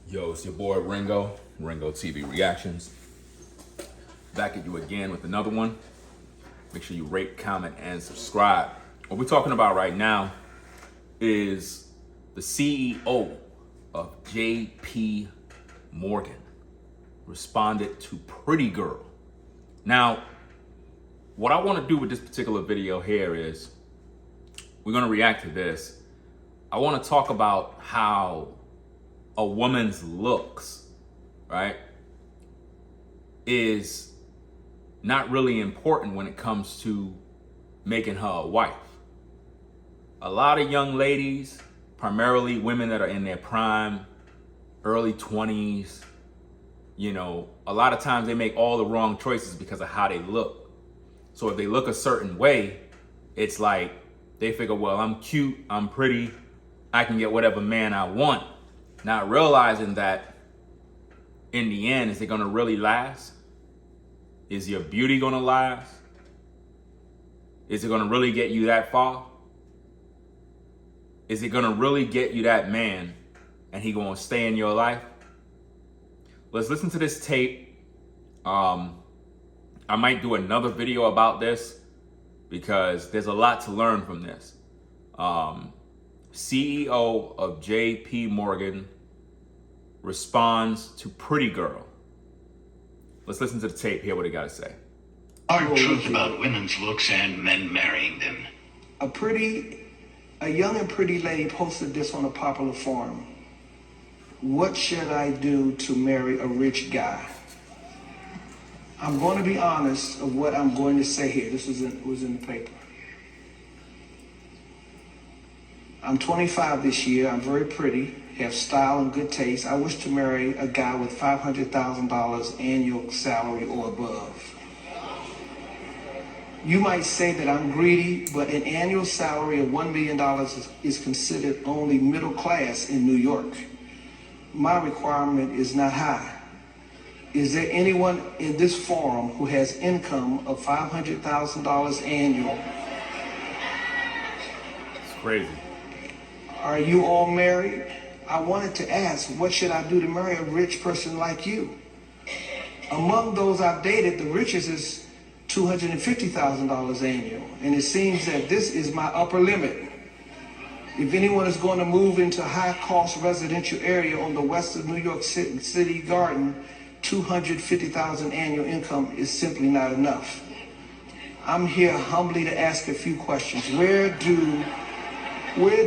Yo, it's your boy Ringo TV Reactions. Back at you again with another one. Make sure you rate, comment, and subscribe. What we're talking about right now is the CEO of JP Morgan responded to Pretty Girl. Now, what I want to do with this particular video here is we're going to react to this. I want to talk about how a woman's looks, right, is not really important when it comes to making her a wife. A lot of young ladies, primarily women that are in their prime, early 20s, you know, a lot of times they make all the wrong choices because of how they look. So if they look a certain way, it's like they figure, well, I'm cute, I'm pretty, I can get whatever man I want. Not realizing that in the end, is it gonna really last? Is your beauty gonna last? Is it gonna really get you that far? Is it gonna really get you that man and he gonna stay in your life? Let's listen to this tape. I might do another video about this because there's a lot to learn from this. CEO of JP Morgan responds to Pretty Girl. Let's listen to the tape, hear what he got to say. Hard truth about women's looks and men marrying them. A young and pretty lady posted this on a popular forum. What should I do to marry a rich guy? I'm going to be honest of what I'm going to say here. This was in the paper. I'm 25 this year. I'm very pretty, have style and good taste. I wish to marry a guy with $500,000 annual salary or above. You might say that I'm greedy, but an annual salary of $1 million is considered only middle class in New York. My requirement is not high. Is there anyone in this forum who has income of $500,000 annual? It's crazy. Are you all married? I wanted to ask, what should I do to marry a rich person like you? Among those I've dated, the richest is $250,000 annual, and it seems that this is my upper limit. If anyone is going to move into a high-cost residential area on the west of New York City Garden, $250,000 annual income is simply not enough. I'm here humbly to ask a few questions. Where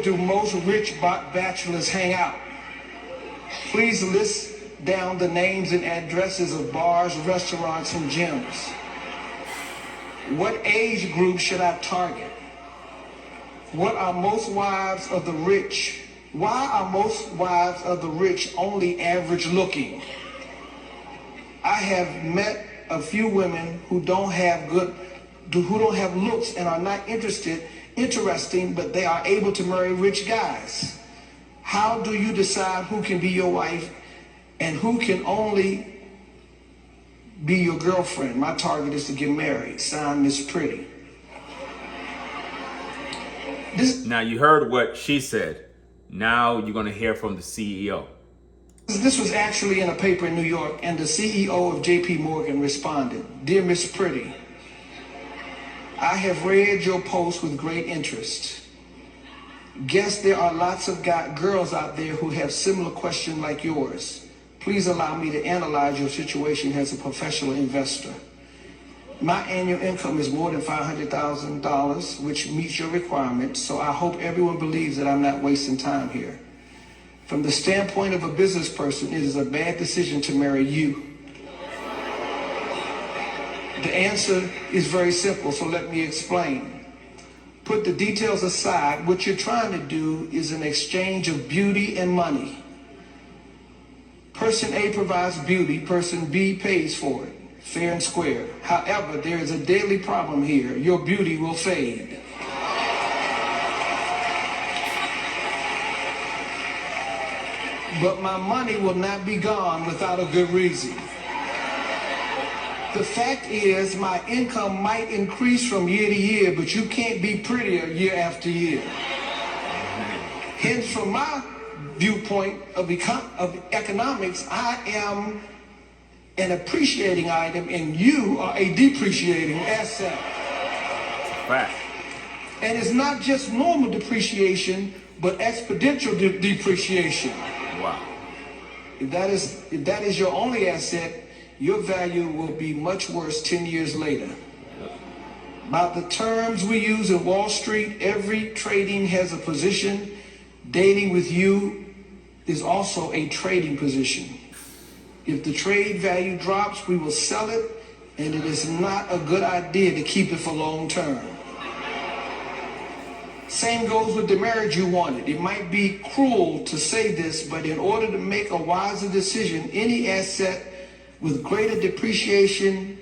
do most rich bachelors hang out? Please list down the names and addresses of bars, restaurants, and gyms. What age group should I target? What are most wives of the rich? Why are most wives of the rich only average looking? I have met a few women who don't have looks and are not interesting, but they are able to marry rich guys. How do you decide who can be your wife and who can only be your girlfriend? My target is to get married. Signed, Miss Pretty. Now you heard what she said. Now you're gonna hear from the CEO. This was actually in a paper in New York, and the CEO of JP Morgan responded, "Dear Miss Pretty, I have read your post with great interest. Guess there are lots of girls out there who have similar questions like yours. Please allow me to analyze your situation as a professional investor. My annual income is more than $500,000, which meets your requirements, so I hope everyone believes that I'm not wasting time here. From the standpoint of a business person, it is a bad decision to marry you. The answer is very simple, so let me explain. Put the details aside. What you're trying to do is an exchange of beauty and money. Person A provides beauty, person B pays for it. Fair and square. However, there is a deadly problem here. Your beauty will fade. But my money will not be gone without a good reason. The fact is, my income might increase from year to year, but you can't be prettier year after year. Hence, from my viewpoint of economics, I am an appreciating item and you are a depreciating asset. Fact. And it's not just normal depreciation, but exponential depreciation. Wow. If that is your only asset, your value will be much worse 10 years later. By the terms we use in Wall Street, every trading has a position. Dating with you is also a trading position. If the trade value drops, we will sell it, and it is not a good idea to keep it for long term. Same goes with the marriage you wanted. It might be cruel to say this, but in order to make a wiser decision, any asset with greater depreciation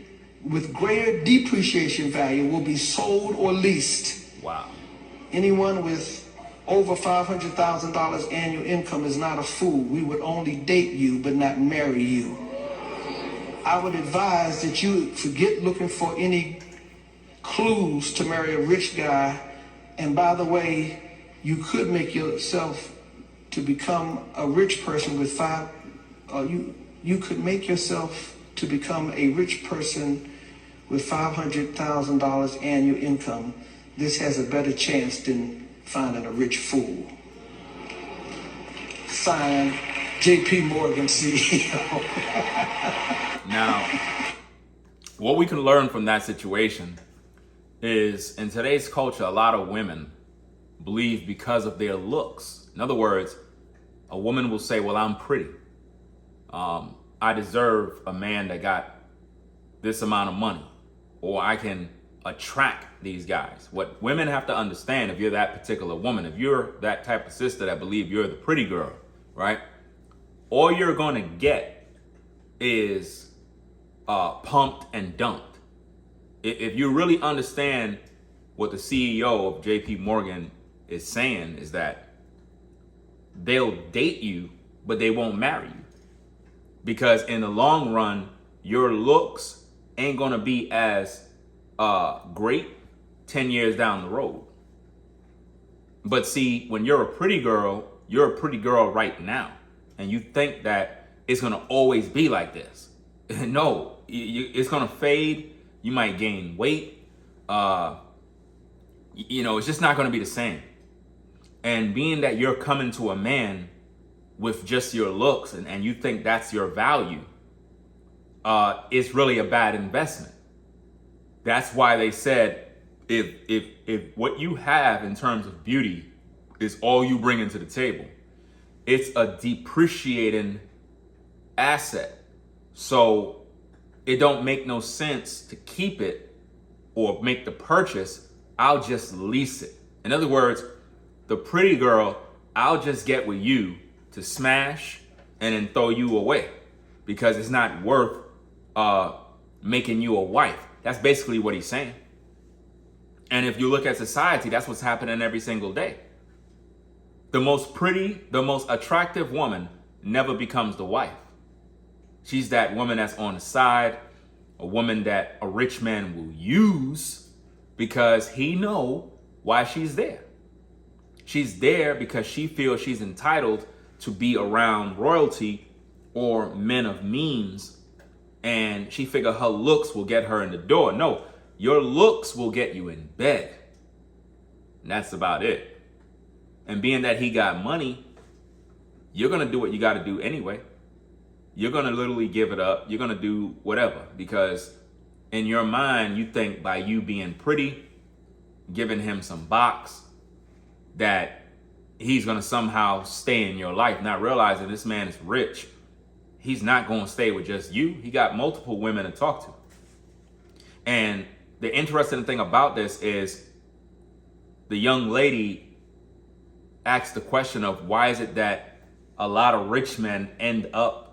value will be sold or leased. Wow. Anyone with over $500,000 annual income is not a fool. We would only date you, but not marry you. I would advise that you forget looking for any clues to marry a rich guy. And by the way, you could make yourself to become a rich person with you could make yourself to become a rich person with $500,000 annual income. This has a better chance than finding a rich fool. Signed, J.P. Morgan CEO. Now, what we can learn from that situation is in today's culture, a lot of women believe because of their looks. In other words, a woman will say, well, I'm pretty. I deserve a man that got this amount of money, or I can attract these guys. What women have to understand, if you're that particular woman, if you're that type of sister that believe you're the pretty girl, right? All you're going to get is pumped and dumped. If you really understand what the CEO of JP Morgan is saying, is that they'll date you, but they won't marry you. Because in the long run, your looks ain't going to be as great 10 years down the road. But see, when you're a pretty girl right now. And you think that it's going to always be like this. No, it's going to fade. You might gain weight. It's just not going to be the same. And being that you're coming to a man with just your looks and you think that's your value, it's really a bad investment. That's why they said if what you have in terms of beauty is all you bring into the table, it's a depreciating asset. So it don't make no sense to keep it or make the purchase. I'll just lease it. In other words, the pretty girl, I'll just get with you to smash and then throw you away because it's not worth making you a wife. That's basically what he's saying. And if you look at society, that's what's happening every single day. The most pretty, the most attractive woman never becomes the wife. She's that woman that's on the side, a woman that a rich man will use because he know why she's there. She's there because she feels she's entitled to be around royalty or men of means, and she figure her looks will get her in the door. No, your looks will get you in bed. And that's about it. And being that he got money, you're going to do what you got to do anyway. You're going to literally give it up. You're going to do whatever because in your mind, you think by you being pretty, giving him some box, that he's going to somehow stay in your life, not realizing this man is rich. He's not going to stay with just you. He got multiple women to talk to. And the interesting thing about this is the young lady asked the question of why is it that a lot of rich men end up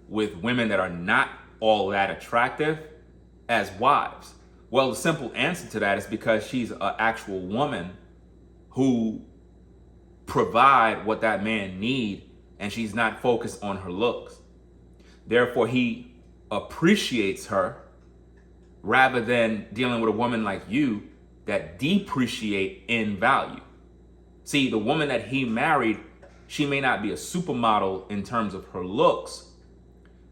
with women that are not all that attractive as wives? Well, the simple answer to that is because she's an actual woman who provide what that man need, and she's not focused on her looks. Therefore, he appreciates her rather than dealing with a woman like you that depreciate in value. See, the woman that he married She may not be a supermodel in terms of her looks,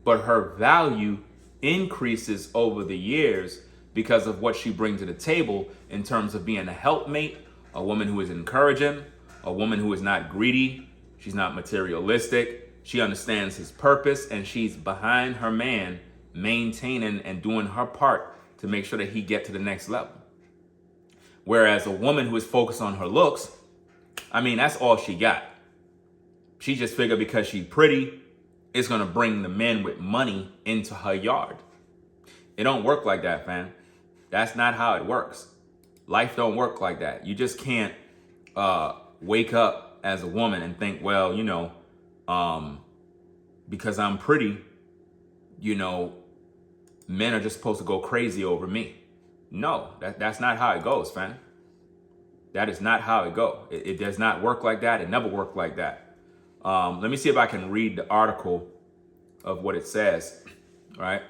but her value increases over the years because of what she brings to the table in terms of being a helpmate, a woman who is encouraging, a woman who is not greedy, she's not materialistic, she understands his purpose, and she's behind her man, maintaining and doing her part to make sure that he get to the next level. Whereas a woman who is focused on her looks, I mean, that's all she got. She just figured because she's pretty, it's gonna bring the men with money into her yard. It don't work like that, fam. That's not how it works. Life don't work like that. You just can't wake up as a woman and think, well, because I'm pretty, men are just supposed to go crazy over me. No, that's not how it goes, fam. That is not how it goes. It does not work like that. It never worked like that. Let me see if I can read the article of what it says, right?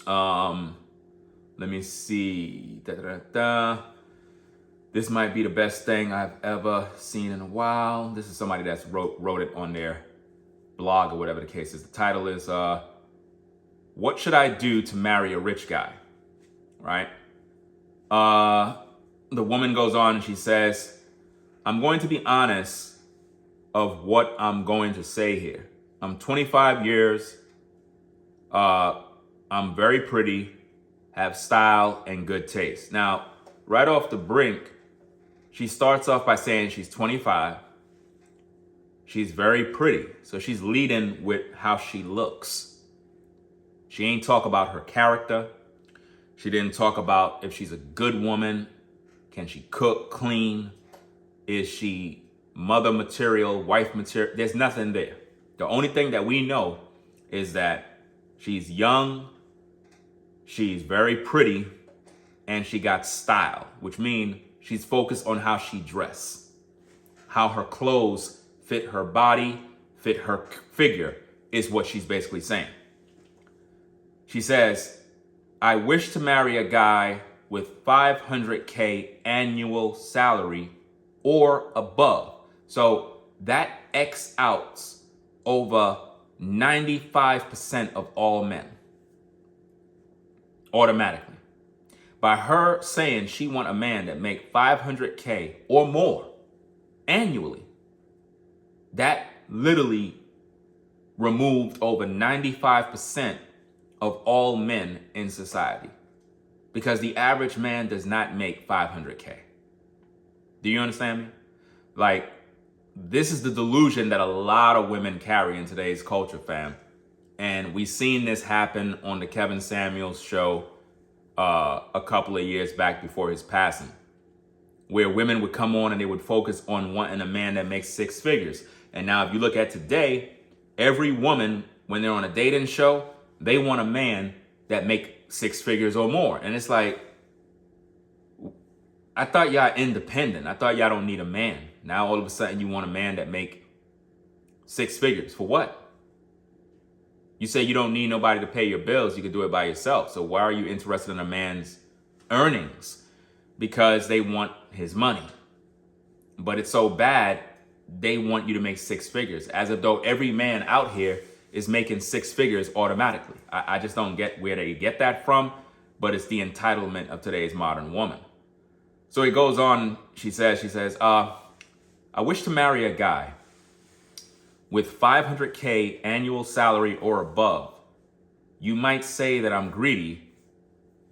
Let me see. This might be the best thing I've ever seen in a while. This is somebody that's wrote it on their blog or whatever the case is. The title is, What Should I Do to Marry a Rich Guy? Right? The woman goes on and she says, I'm going to be honest of what I'm going to say here. I'm 25 years. I'm very pretty, have style and good taste. Now, right off the brink, she starts off by saying she's 25. She's very pretty. So she's leading with how she looks. She ain't talk about her character. She didn't talk about if she's a good woman. Can she cook, clean? Is she mother material, wife material? There's nothing there. The only thing that we know is that she's young, she's very pretty, and she got style, which means she's focused on how she dress, how her clothes fit her body, fit her figure, is what she's basically saying. She says, I wish to marry a guy with $500K annual salary or above. So that X outs over 95% of all men automatically. By her saying she want a man that make $500K or more annually, that literally removed over 95% of all men in society, because the average man does not make $500K. Do you understand me? Like, this is the delusion that a lot of women carry in today's culture, fam. And we seen this happen on the Kevin Samuels show a couple of years back before his passing, where women would come on and they would focus on wanting a man that makes six figures. And now if you look at today, every woman, when they're on a dating show, they want a man that make six figures or more. And it's like, I thought y'all independent. I thought y'all don't need a man. Now all of a sudden you want a man that make six figures. For what? You say you don't need nobody to pay your bills. You can do it by yourself. So why are you interested in a man's earnings? Because they want his money. But it's so bad, they want you to make six figures, as if though every man out here is making six figures automatically. I just don't get where they get that from, but it's the entitlement of today's modern woman. So it goes on, she says, I wish to marry a guy with $500K annual salary or above. You might say that I'm greedy,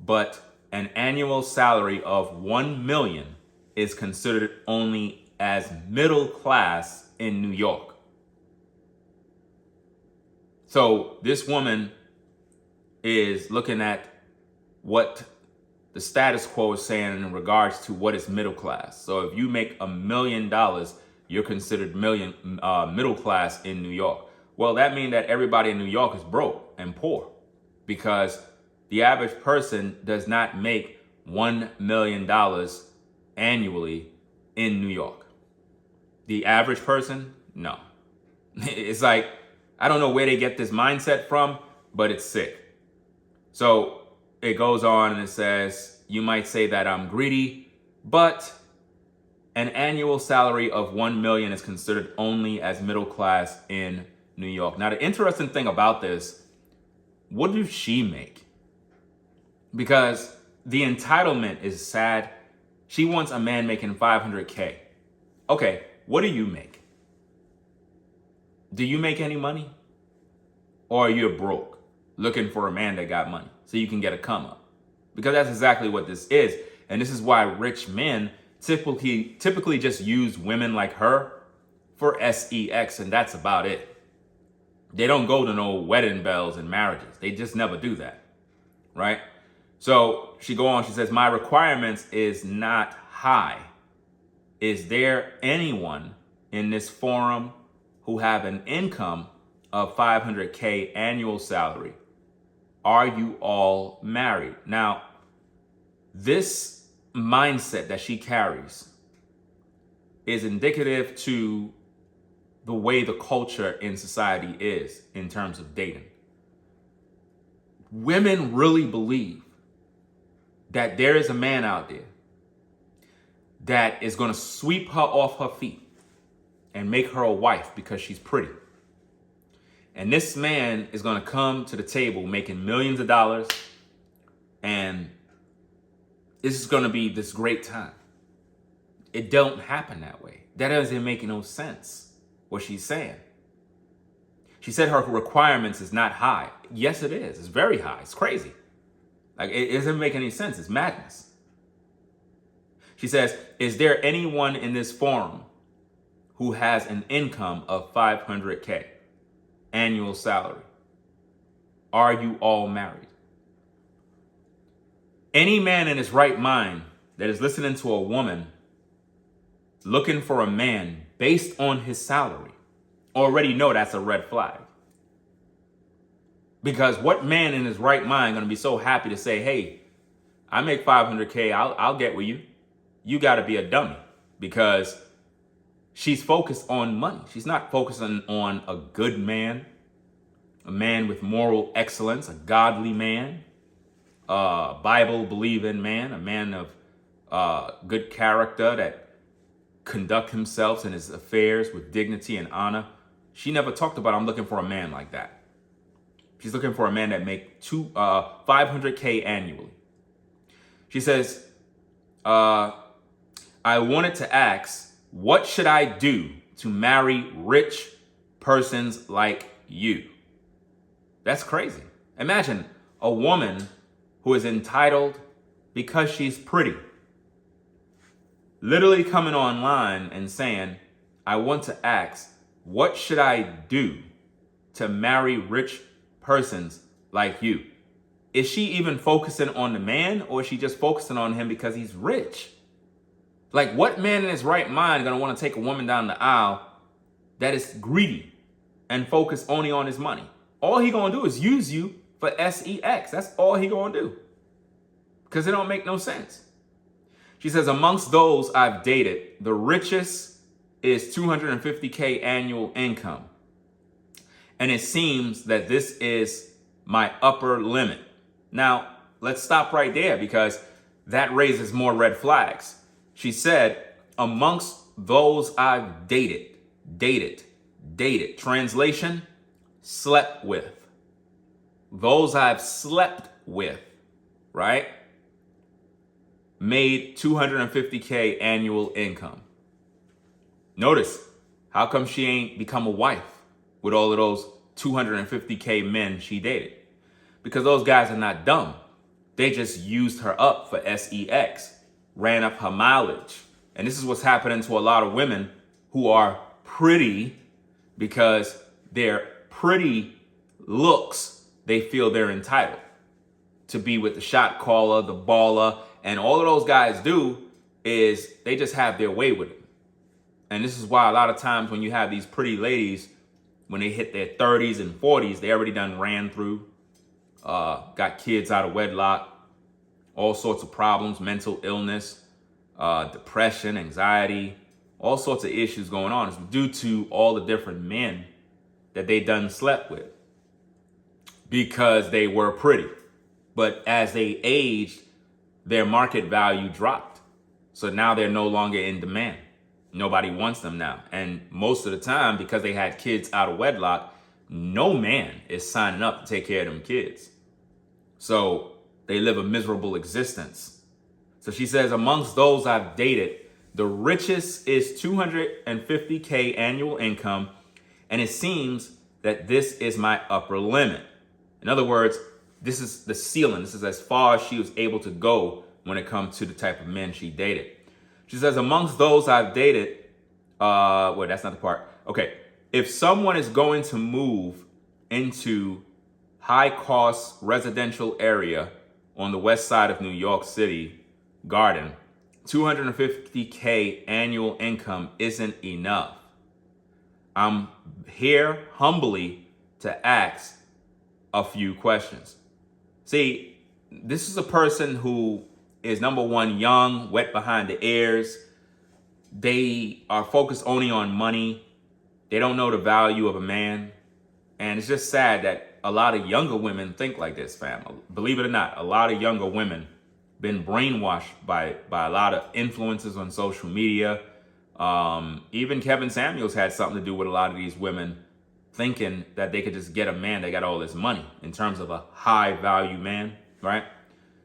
but an annual salary of $1 million is considered only as middle class in New York. So this woman is looking at what the status quo is saying in regards to what is middle class. So if you make $1 million, you're considered middle class in New York. Well, that means that everybody in New York is broke and poor, because the average person does not make $1 million annually in New York. The average person, no. It's like, I don't know where they get this mindset from, but it's sick. So it goes on and it says, you might say that I'm greedy, but An annual salary of $1 million is considered only as middle class in New York. Now, the interesting thing about this, what does she make? Because the entitlement is sad. She wants a man making $500K. Okay, what do you make? Do you make any money? Or are you broke, looking for a man that got money so you can get a come up? Because that's exactly what this is. And this is why rich men typically just use women like her for sex, and that's about it. They don't go to no wedding bells and marriages. They just never do that, right? So she go on, she says, my requirements is not high. Is there anyone in this forum who have an income of $500K annual salary? Are you all married? Now, this mindset that she carries is indicative to the way the culture in society is in terms of dating. Women really believe that there is a man out there that is going to sweep her off her feet and make her a wife because she's pretty. And this man is going to come to the table making millions of dollars, and this is going to be this great time. It don't happen that way. That doesn't make no sense, what she's saying. She said her requirements is not high. Yes, it is. It's very high. It's crazy. Like, it doesn't make any sense. It's madness. She says, is there anyone in this forum who has an income of $500K annual salary? Are you all married? Any man in his right mind that is listening to a woman looking for a man based on his salary already know that's a red flag. Because what man in his right mind going to be so happy to say, hey, I make $500K, I'll get with you. You got to be a dummy, because she's focused on money. She's not focusing on a good man, a man with moral excellence, a godly man, a Bible-believing man, a man of good character that conduct himself in his affairs with dignity and honor. She never talked about, I'm looking for a man like that. She's looking for a man that make $500K annually. She says, I wanted to ask, what should I do to marry rich persons like you? That's crazy. Imagine a woman who is entitled because she's pretty, literally coming online and saying, I want to ask, what should I do to marry rich persons like you? Is she even focusing on the man, or is she just focusing on him because he's rich? Like, what man in his right mind gonna want to take a woman down the aisle that is greedy and focus only on his money? All he gonna do is use you for sex. That's all he gonna do, because it don't make no sense. She says, amongst those I've dated, the richest is $250K annual income. And it seems that this is my upper limit. Now, let's stop right there, because that raises more red flags. She said, amongst those I've dated. Translation, slept with. Those I've slept with, right? Made $250K annual income. Notice, how come she ain't become a wife with all of those $250K men she dated? Because those guys are not dumb. They just used her up for sex, ran up her mileage. And this is what's happening to a lot of women who are pretty, because their pretty looks, they feel they're entitled to be with the shot caller, the baller, and all of those guys do is they just have their way with it. And this is why a lot of times when you have these pretty ladies, when they hit their 30s and 40s, they already done ran through, got kids out of wedlock, all sorts of problems, mental illness, depression, anxiety, all sorts of issues going on. It's due to all the different men that they done slept with because they were pretty. But as they aged, their market value dropped. So now they're no longer in demand. Nobody wants them now. And most of the time, because they had kids out of wedlock, no man is signing up to take care of them kids. So they live a miserable existence. So she says, amongst those I've dated, the richest is 250K annual income, and it seems that this is my upper limit. In other words, this is the ceiling. This is as far as she was able to go when it comes to the type of men she dated. She says, amongst those I've dated, well, that's not the part. Okay, if someone is going to move into high-cost residential area on the west side of New York City, Garden, 250K annual income isn't enough. I'm here humbly to ask a few questions. See, this is a person who is, number one, young, wet behind the ears. They are focused only on money. They don't know the value of a man. And it's just sad that a lot of younger women think like this, fam. Believe it or not, a lot of younger women been brainwashed by a lot of influencers on social media. Even Kevin Samuels had something to do with a lot of these women thinking that they could just get a man that got all this money in terms of a high value man, right?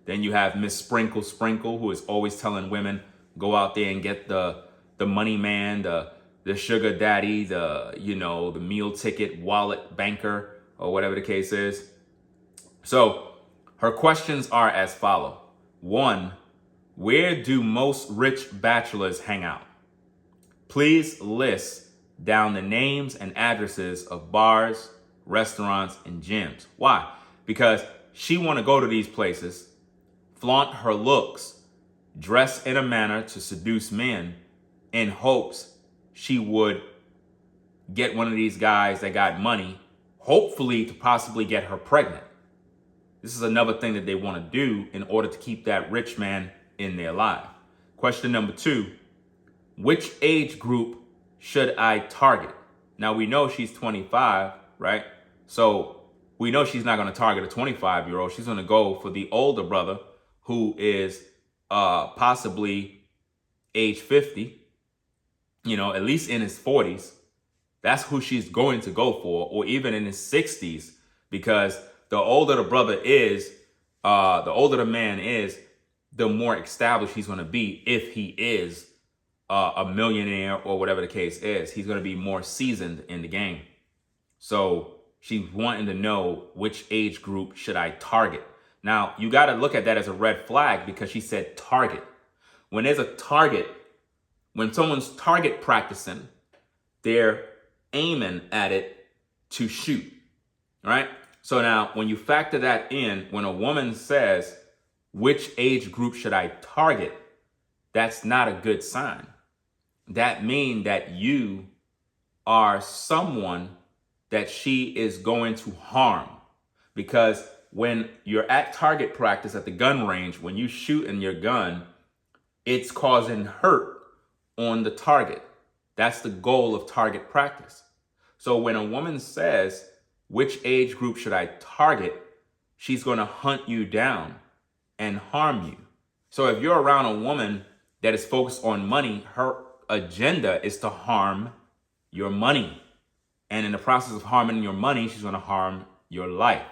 Then you have Miss Sprinkle, who is always telling women, go out there and get the money man, the sugar daddy, the meal ticket, wallet banker, or whatever the case is. So her questions are as follow. 1, where do most rich bachelors hang out? Please list down the names and addresses of bars, restaurants, and gyms. Why? Because she want to go to these places, flaunt her looks, dress in a manner to seduce men in hopes she would get one of these guys that got money, hopefully to possibly get her pregnant. This is another thing that they want to do in order to keep that rich man in their life. Question number 2, which age group should I target? Now we know she's 25, right? So we know she's not going to target a 25-year-old. She's going to go for the older brother who is possibly age 50, at least in his 40s. That's who she's going to go for, or even in his 60s, because the older the brother is, the older the man is, the more established he's going to be if he is a millionaire or whatever the case is. He's going to be more seasoned in the game. So she's wanting to know which age group should I target. Now, you got to look at that as a red flag because she said target. When there's a target, when someone's target practicing, they're aiming at it to shoot, right? So now when you factor that in, when a woman says, which age group should I target? That's not a good sign. That means that you are someone that she is going to harm. Because when you're at target practice at the gun range, when you shoot in your gun, it's causing hurt on the target. That's the goal of target practice. So when a woman says, which age group should I target? She's going to hunt you down and harm you. So if you're around a woman that is focused on money, her agenda is to harm your money. And in the process of harming your money, she's going to harm your life.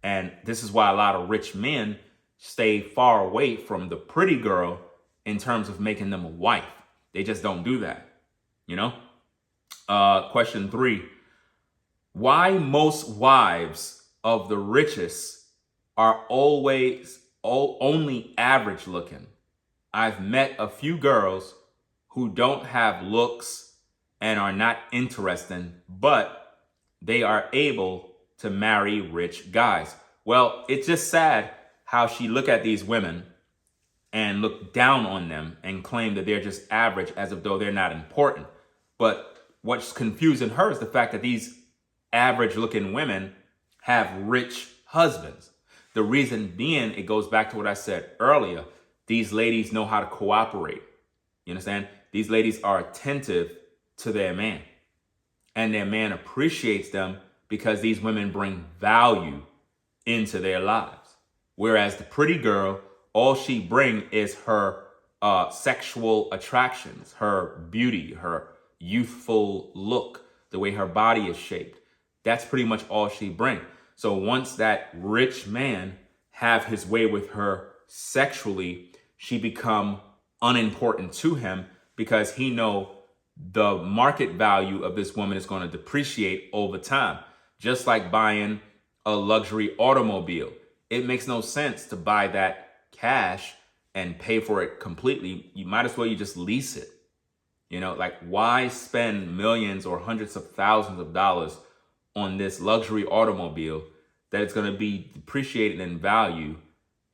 And this is why a lot of rich men stay far away from the pretty girl in terms of making them a wife. They just don't do that, Question 3, why most wives of the richest are always only average looking? I've met a few girls who don't have looks and are not interesting, but they are able to marry rich guys. Well, it's just sad how she look at these women and look down on them and claim that they're just average as if though they're not important. But what's confusing her is the fact that these average looking women have rich husbands. The reason being, it goes back to what I said earlier. These ladies know how to cooperate. You understand? These ladies are attentive to their man. And their man appreciates them because these women bring value into their lives. Whereas the pretty girl, all she bring is her sexual attractions, her beauty, her youthful look, the way her body is shaped. That's pretty much all she brings. So once that rich man have his way with her sexually, she become unimportant to him because he know the market value of this woman is going to depreciate over time. Just like buying a luxury automobile. It makes no sense to buy that cash and pay for it completely. You might as well you just lease it. You know, like why spend millions or hundreds of thousands of dollars on this luxury automobile that it's going to be depreciated in value,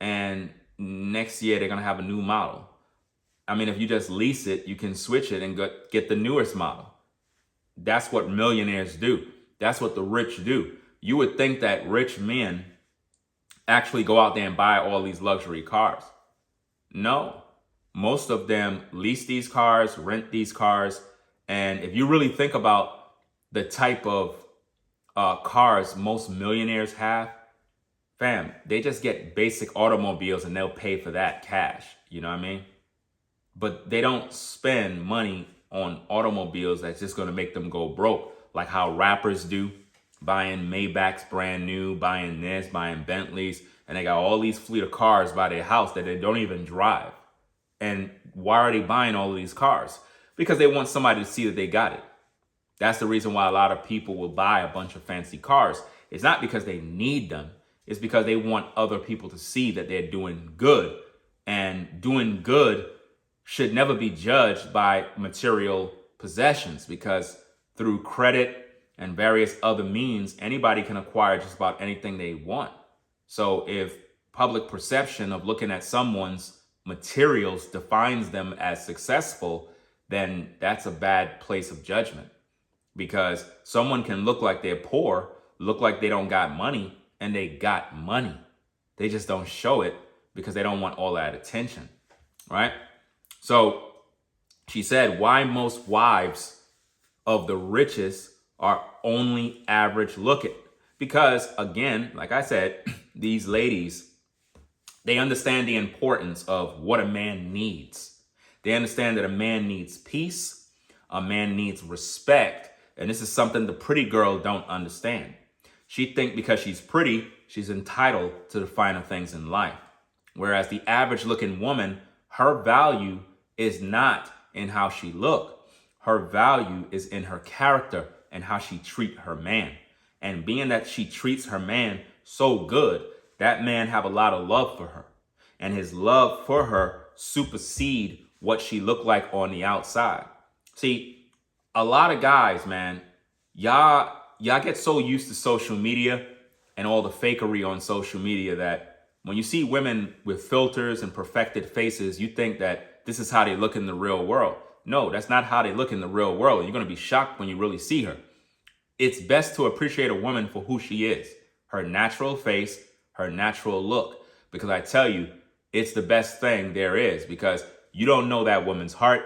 and next year they're going to have a new model. I mean, if you just lease it, you can switch it and get the newest model. That's what millionaires do. That's what the rich do. You would think that rich men actually go out there and buy all these luxury cars. No, most of them lease these cars, rent these cars. And if you really think about the type of cars most millionaires have, fam, they just get basic automobiles and they'll pay for that cash. You know what I mean? But they don't spend money on automobiles that's just going to make them go broke, like how rappers do, buying Maybachs brand new, buying this, buying Bentleys, and they got all these fleet of cars by their house that they don't even drive. And why are they buying all of these cars? Because they want somebody to see that they got it. That's the reason why a lot of people will buy a bunch of fancy cars. It's not because they need them. It's because they want other people to see that they're doing good. And doing good should never be judged by material possessions, because through credit and various other means, anybody can acquire just about anything they want. So if public perception of looking at someone's materials defines them as successful, then that's a bad place of judgment. Because someone can look like they're poor, look like they don't got money, and they got money. They just don't show it because they don't want all that attention, right? So she said, why most wives of the richest are only average looking? Because again, like I said, these ladies, they understand the importance of what a man needs. They understand that a man needs peace, a man needs respect, and this is something the pretty girl don't understand. She think because she's pretty, she's entitled to the finer things in life. Whereas the average looking woman, her value is not in how she look. Her value is in her character and how she treat her man. And being that she treats her man so good, that man have a lot of love for her. And his love for her supersede what she looked like on the outside. See, a lot of guys, man, y'all get so used to social media and all the fakery on social media that when you see women with filters and perfected faces, you think that this is how they look in the real world. No, that's not how they look in the real world. You're going to be shocked when you really see her. It's best to appreciate a woman for who she is, her natural face, her natural look, because I tell you, it's the best thing there is, because you don't know that woman's heart.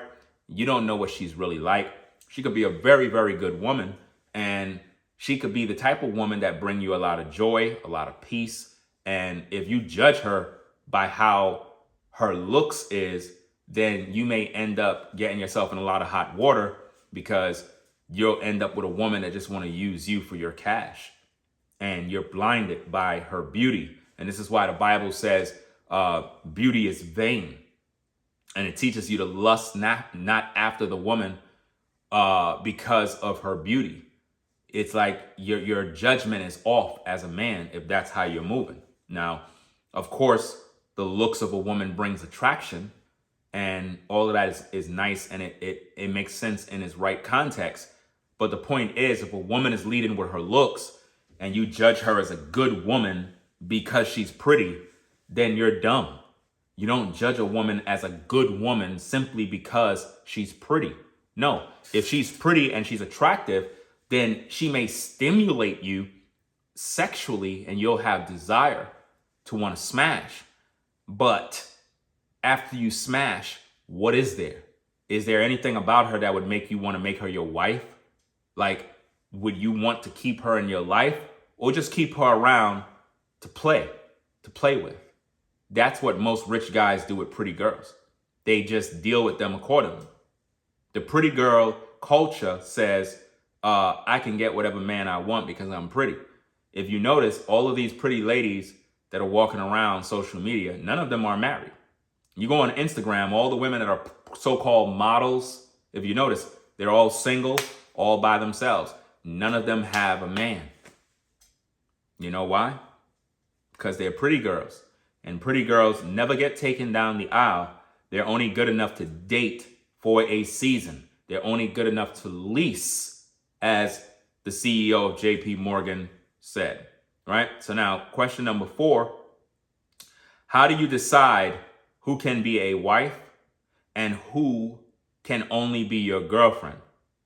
You don't know what she's really like. She could be a very, very good woman, and she could be the type of woman that bring you a lot of joy, a lot of peace. And if you judge her by how her looks is, then you may end up getting yourself in a lot of hot water, because you'll end up with a woman that just want to use you for your cash, and you're blinded by her beauty. And this is why the Bible says beauty is vain, and it teaches you to lust not after the woman because of her beauty. It's like your judgment is off as a man if that's how you're moving. Now, of course, the looks of a woman brings attraction, and all of that is nice, and it makes sense in its right context. But the point is, if a woman is leading with her looks and you judge her as a good woman because she's pretty, then you're dumb. You don't judge a woman as a good woman simply because she's pretty. No, if she's pretty and she's attractive, then she may stimulate you sexually and you'll have desire to want to smash. But after you smash, what is there? Is there anything about her that would make you want to make her your wife? Like, would you want to keep her in your life, or just keep her around to play with? That's what most rich guys do with pretty girls. they just deal with them accordingly. The pretty girl culture says, I can get whatever man I want because I'm pretty. If you notice, all of these pretty ladies that are walking around social media, none of them are married. You go on Instagram, all the women that are so-called models, if you notice, they're all single, all by themselves. None of them have a man. You know why? Because they're pretty girls. And pretty girls never get taken down the aisle. They're only good enough to date for a season. They're only good enough to lease, as the CEO of JP Morgan said, right? So now, question number 4, how do you decide who can be a wife and who can only be your girlfriend?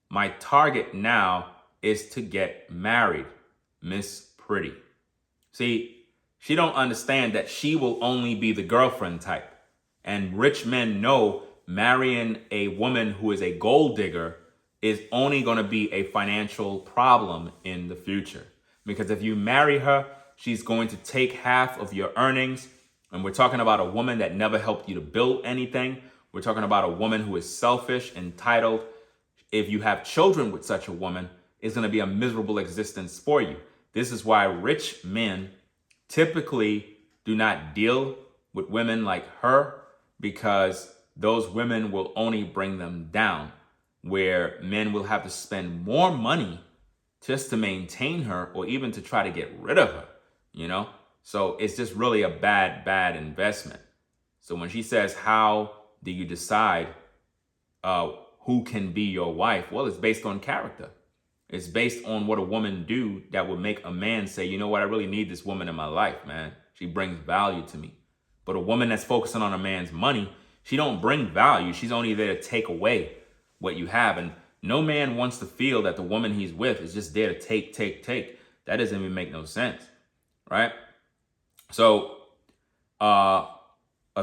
My target now is to get married, Miss Pretty. See, she don't understand that she will only be the girlfriend type. And rich men know marrying a woman who is a gold digger is only going to be a financial problem in the future. Because if you marry her, she's going to take half of your earnings. And we're talking about a woman that never helped you to build anything. We're talking about a woman who is selfish, entitled. If you have children with such a woman, it's going to be a miserable existence for you. This is why rich men typically do not deal with women like her, because those women will only bring them down, where men will have to spend more money just to maintain her or even to try to get rid of her, you know? So it's just really a bad investment. So when she says, how do you decide who can be your wife? Well, it's based on character. It's based on what a woman do that would make a man say, you know what, I really need this woman in my life, man. She brings value to me. But a woman that's focusing on a man's money, she don't bring value. She's only there to take away what you have. And no man wants to feel that the woman he's with is just there to take. That doesn't even make no sense, right? So a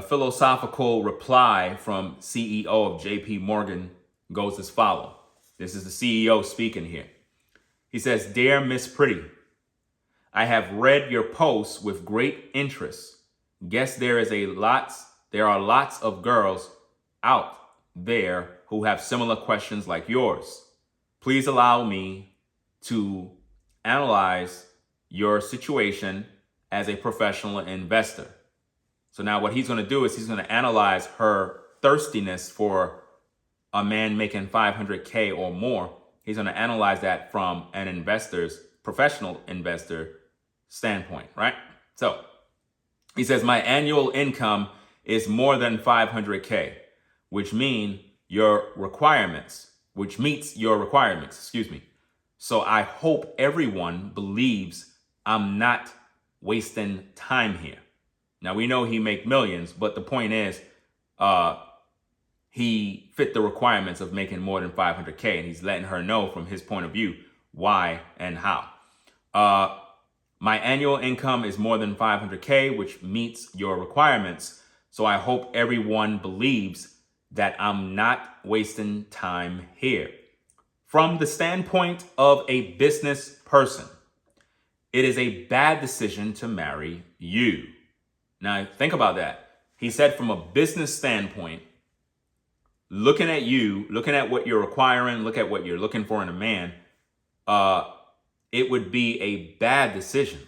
philosophical reply from CEO of JP Morgan goes as follows. This is the CEO speaking here. He says, "Dear Miss Pretty, I have read your posts with great interest. Guess there are lots of girls out there who have similar questions like yours. Please allow me to analyze your situation as a professional investor." So now what he's going to do is he's going to analyze her thirstiness for a man making 500K or more. He's going to analyze that from an professional investor standpoint, right? So he says, my annual income is more than 500K, which meets your requirements, excuse me. So I hope everyone believes I'm not wasting time here. Now we know he make millions, but the point is, he fit the requirements of making more than 500K, and he's letting her know from his point of view why and how. My annual income is more than 500K, which meets your requirements. So I hope everyone believes that I'm not wasting time here. From the standpoint of a business person, it is a bad decision to marry you. Now think about that. He said from a business standpoint, looking at you, looking at what you're requiring, look at what you're looking for in a man, it would be a bad decision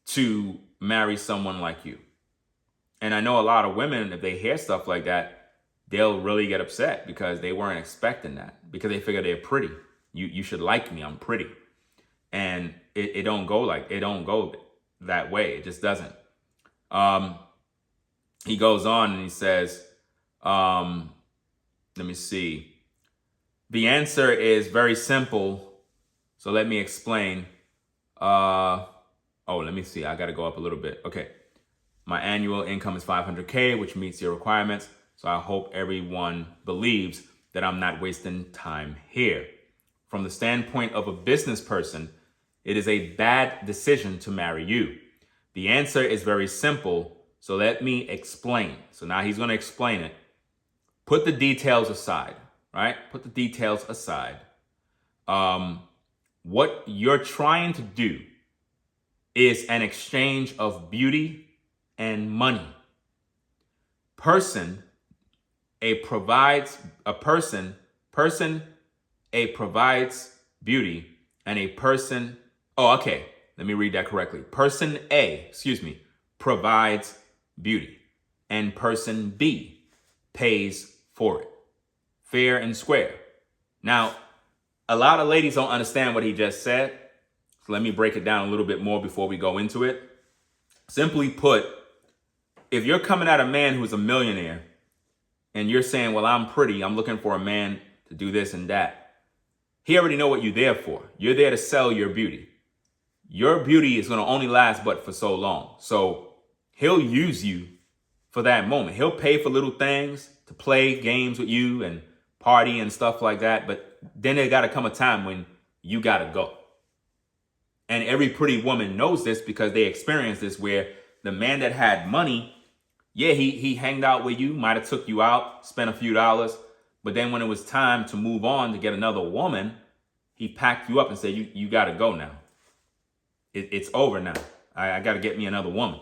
to marry someone like you. And I know a lot of women, if they hear stuff like that, they'll really get upset because they weren't expecting that, because they figure they're pretty. You should like me, I'm pretty. And it don't go that way. It just doesn't. He goes on and he says, let me see. The answer is very simple. So let me explain. Let me see. I got to go up a little bit. Okay. My annual income is 500K, which meets your requirements. So I hope everyone believes that I'm not wasting time here. From the standpoint of a business person, it is a bad decision to marry you. The answer is very simple. So let me explain. So now he's going to explain it. Put the details aside, right? Put the details aside. What you're trying to do is an exchange of beauty and money. Person a provides a person a provides beauty, and a person, oh, okay, let me read that correctly. Person A, excuse me, provides beauty, and person B pays for it. Fair and square. Now, a lot of ladies don't understand what he just said. So let me break it down a little bit more before we go into it. Simply put, if you're coming at a man who's a millionaire and you're saying, well, I'm pretty, I'm looking for a man to do this and that, he already know what you're there for. You're there to sell your beauty. Your beauty is going to only last but for so long. So he'll use you for that moment. He'll pay for little things to play games with you and party and stuff like that. But then there got to come a time when you got to go. And every pretty woman knows this because they experience this, where the man that had money, yeah, he hanged out with you, might have took you out, spent a few dollars. But then when it was time to move on to get another woman, he packed you up and said, you got to go now. It's over now. I got to get me another woman.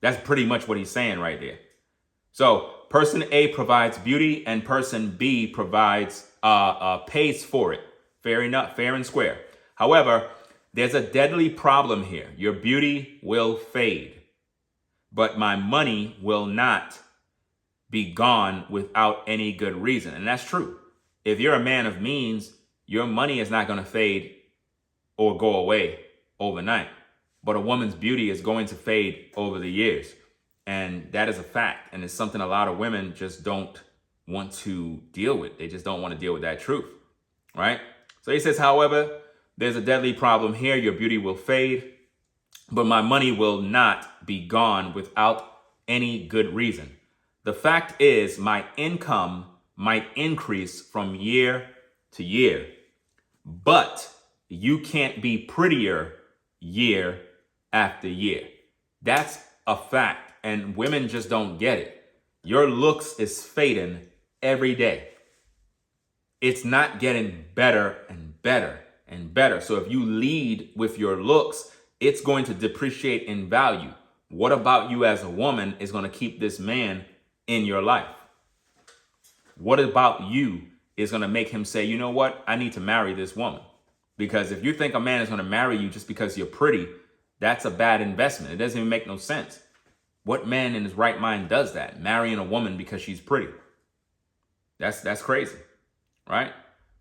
That's pretty much what he's saying right there. So person A provides beauty, and person B provides pays for it. Fair enough, fair and square. However, there's a deadly problem here. Your beauty will fade, but my money will not be gone without any good reason. And that's true. If you're a man of means, your money is not going to fade or go away overnight. But a woman's beauty is going to fade over the years. And that is a fact. And it's something a lot of women just don't want to deal with. They just don't want to deal with that truth, right? So he says, however, there's a deadly problem here. Your beauty will fade, but my money will not be gone without any good reason. The fact is, my income might increase from year to year, but you can't be prettier year after year. That's a fact, and women just don't get it. Your looks is fading every day. It's not getting better and better and better. So if you lead with your looks, it's going to depreciate in value. What about you as a woman is going to keep this man in your life? What about you is going to make him say, you know what? I need to marry this woman. Because if you think a man is going to marry you just because you're pretty, that's a bad investment. It doesn't even make no sense. What man in his right mind does that? Marrying a woman because she's pretty. That's crazy, right?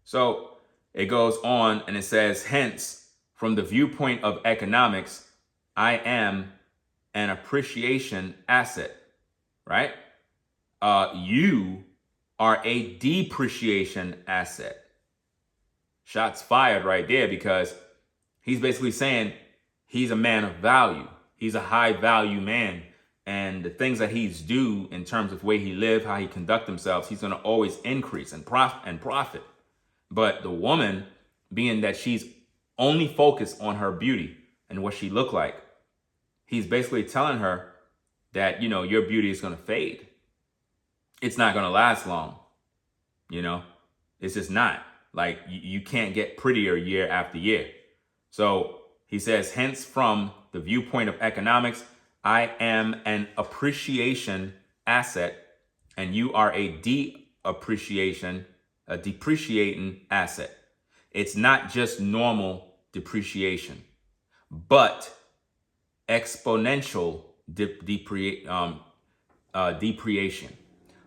So it goes on and it says, hence, from the viewpoint of economics, I am an appreciation asset, right? You are a depreciation asset. Shots fired right there, because he's basically saying he's a man of value. He's a high value man. And the things that he's due in terms of the way he live, how he conduct himself, he's going to always increase and profit. But the woman, being that she's only focused on her beauty and what she look like, he's basically telling her that, you know, your beauty is going to fade. It's not going to last long. You know, it's just not. Like, you can't get prettier year after year. So he says, hence, from the viewpoint of economics, I am an appreciation asset, and you are a depreciating asset. It's not just normal depreciation, but exponential depreciation.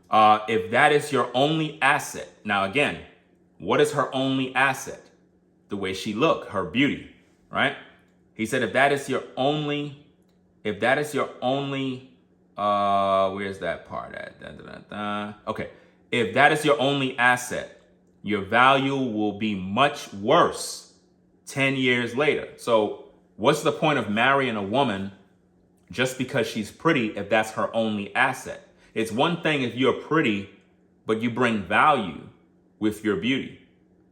If that is your only asset, now again, what is her only asset? The way she look, her beauty, right? He said, if that is your only, where's that part at? Okay. If that is your only asset, your value will be much worse 10 years later. So what's the point of marrying a woman just because she's pretty if that's her only asset? It's one thing if you're pretty, but you bring value with your beauty.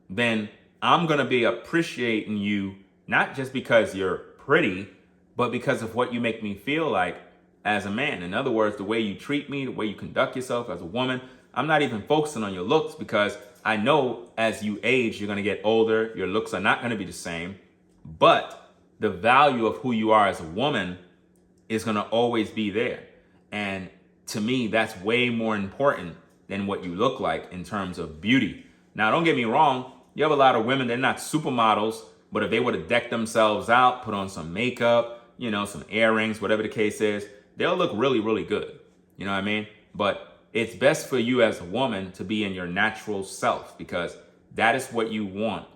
Then I'm going to be appreciating you, not just because you're pretty, but because of what you make me feel like as a man. In other words, the way you treat me, the way you conduct yourself as a woman. I'm not even focusing on your looks, because I know as you age, you're going to get older. Your looks are not going to be the same. But the value of who you are as a woman is going to always be there. And to me, that's way more important than what you look like in terms of beauty. Now, don't get me wrong. You have a lot of women, they're not supermodels, but if they were to deck themselves out, put on some makeup, some earrings, whatever the case is, they'll look really, really good. You know what I mean? But it's best for you as a woman to be in your natural self, because that is what you want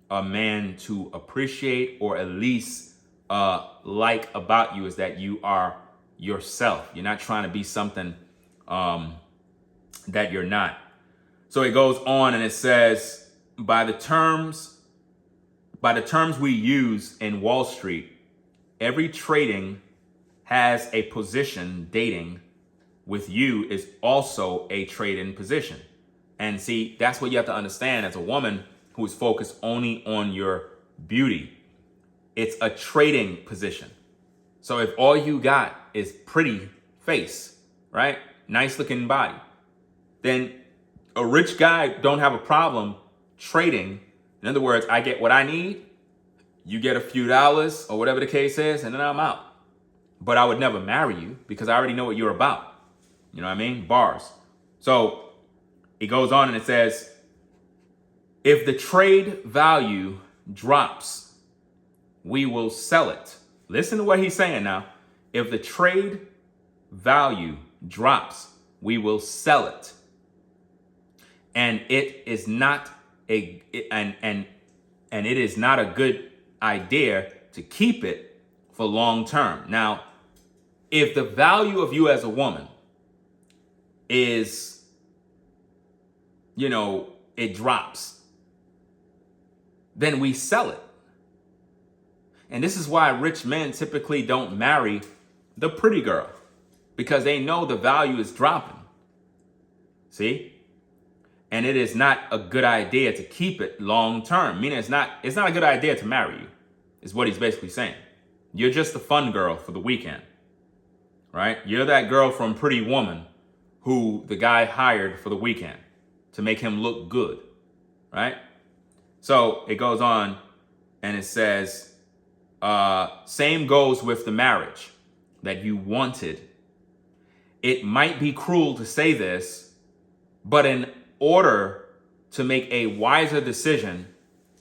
a man to appreciate, or at least like about you, is that you are yourself. You're not trying to be something that you're not. So it goes on and it says, by the terms we use in Wall Street, every trading has a position. Dating with you is also a trade-in position. And see, that's what you have to understand as a woman who is focused only on your beauty. It's a trading position. So if all you got is pretty face, right? Nice looking body, then a rich guy don't have a problem trading. In other words, I get what I need, you get a few dollars or whatever the case is, and then I'm out. But I would never marry you because I already know what you're about. You know what I mean? Bars. So it goes on and it says, if the trade value drops, we will sell it. Listen to what he's saying now. If the trade value drops, we will sell it. And it is not a good idea to keep it for long term. Now, if the value of you as a woman is, it drops, then we sell it. And this is why rich men typically don't marry the pretty girl, because they know the value is dropping. See? And it is not a good idea to keep it long term. Meaning it's not a good idea to marry you, is what he's basically saying. You're just a fun girl for the weekend, right? You're that girl from Pretty Woman who the guy hired for the weekend to make him look good, right? So it goes on and it says, same goes with the marriage that you wanted. It might be cruel to say this, but in order to make a wiser decision,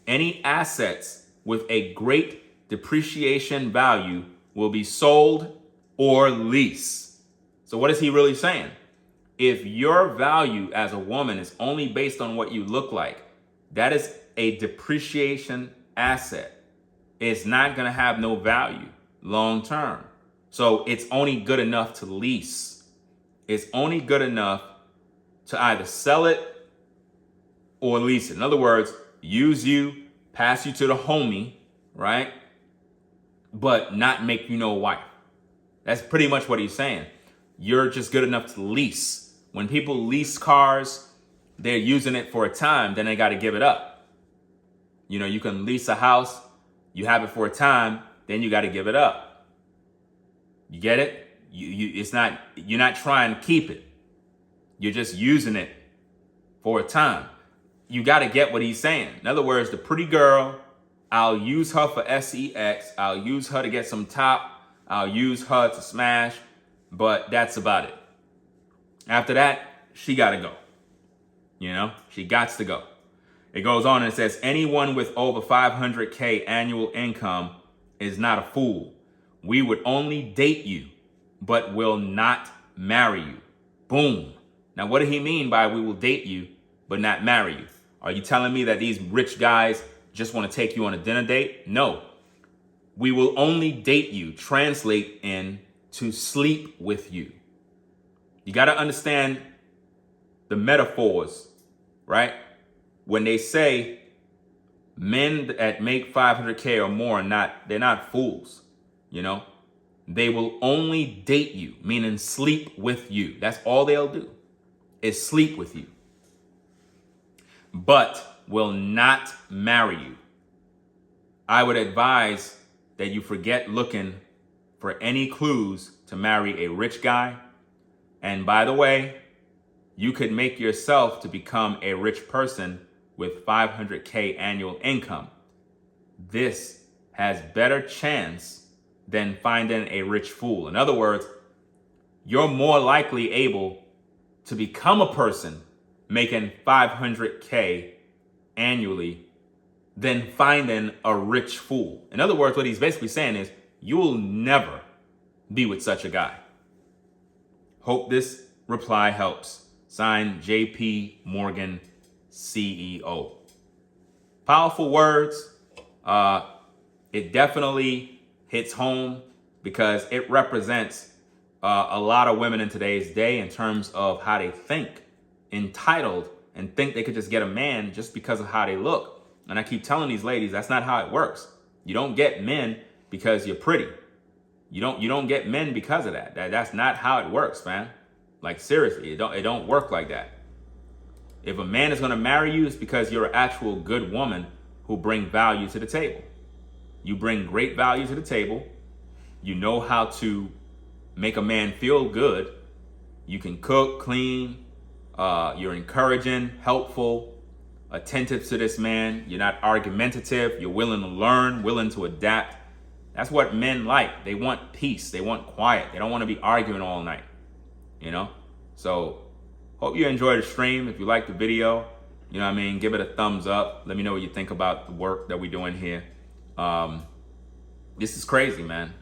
any assets with a great depreciation value will be sold or leased. So what is he really saying? If your value as a woman is only based on what you look like, that is a depreciation asset. It's not going to have no value long term. So it's only good enough to lease. It's only good enough to either sell it or lease it. In other words, use you, pass you to the homie, right? But not make you no wife. That's pretty much what he's saying. You're just good enough to lease. When people lease cars, they're using it for a time, then they got to give it up. You can lease a house, you have it for a time, then you got to give it up. You get it? You're not trying to keep it. You're just using it for a time. You got to get what he's saying. In other words, the pretty girl, I'll use her for sex. I'll use her to get some top. I'll use her to smash. But that's about it. After that, she got to go. She gots to go. It goes on and it says, anyone with over 500K annual income is not a fool. We would only date you, but will not marry you. Boom. Now, what did he mean by we will date you, but not marry you? Are you telling me that these rich guys just want to take you on a dinner date? No. We will only date you, translate in to sleep with you. You got to understand the metaphors, right? When they say men that make 500K or more, they're not fools, They will only date you, meaning sleep with you. That's all they'll do, is sleep with you. But will not marry you. I would advise that you forget looking for any clues to marry a rich guy. And by the way, you could make yourself to become a rich person with 500K annual income. This has better chance than finding a rich fool. In other words, you're more likely able to become a person making $500K annually than finding a rich fool. In other words, what he's basically saying is, you'll never be with such a guy. Hope this reply helps. Signed, JP Morgan, CEO. Powerful words. It definitely hits home because it represents a lot of women in today's day in terms of how they think, entitled, and think they could just get a man just because of how they look. And I keep telling these ladies, that's not how it works. You don't get men because you're pretty. You don't get men because of that. That's not how it works, man. Like, seriously, it don't work like that. If a man is gonna marry you, it's because you're an actual good woman who bring value to the table. You bring great value to the table. You know how to make a man feel good. You can cook, clean. You're encouraging, helpful, attentive to this man. You're not argumentative. You're willing to learn, willing to adapt. That's what men like. They want peace. They want quiet. They don't want to be arguing all night. You know? So, hope you enjoyed the stream. If you liked the video, you know what I mean, give it a thumbs up. Let me know what you think about the work that we're doing here. This is crazy, man.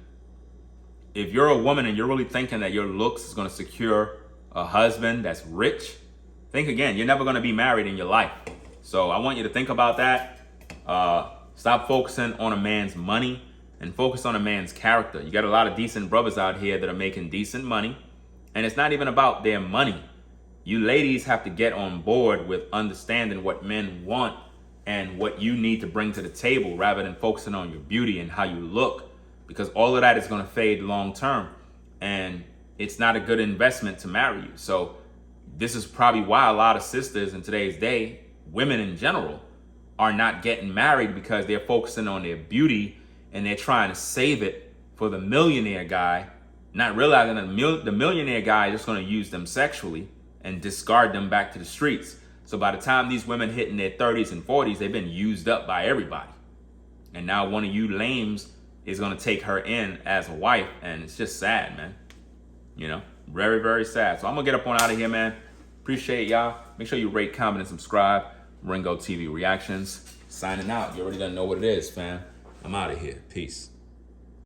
If you're a woman and you're really thinking that your looks is going to secure a husband that's rich, think again. You're never going to be married in your life. So I want you to think about that. Stop focusing on a man's money and focus on a man's character. You got a lot of decent brothers out here that are making decent money. And it's not even about their money. You ladies have to get on board with understanding what men want and what you need to bring to the table rather than focusing on your beauty and how you look. Because all of that is going to fade long term. And it's not a good investment to marry you. So this is probably why a lot of sisters in today's day, women in general, are not getting married, because they're focusing on their beauty and they're trying to save it for the millionaire guy, not realizing that the millionaire guy is just going to use them sexually and discard them back to the streets. So by the time these women hit in their 30s and 40s, they've been used up by everybody. And now one of you lames is going to take her in as a wife, and it's just sad, man. You know, very, very sad. So I'm going to get up on out of here, man. Appreciate y'all. Make sure you rate, comment, and subscribe. Ringo TV Reactions. Signing out. You already done know what it is, fam. I'm out of here. Peace.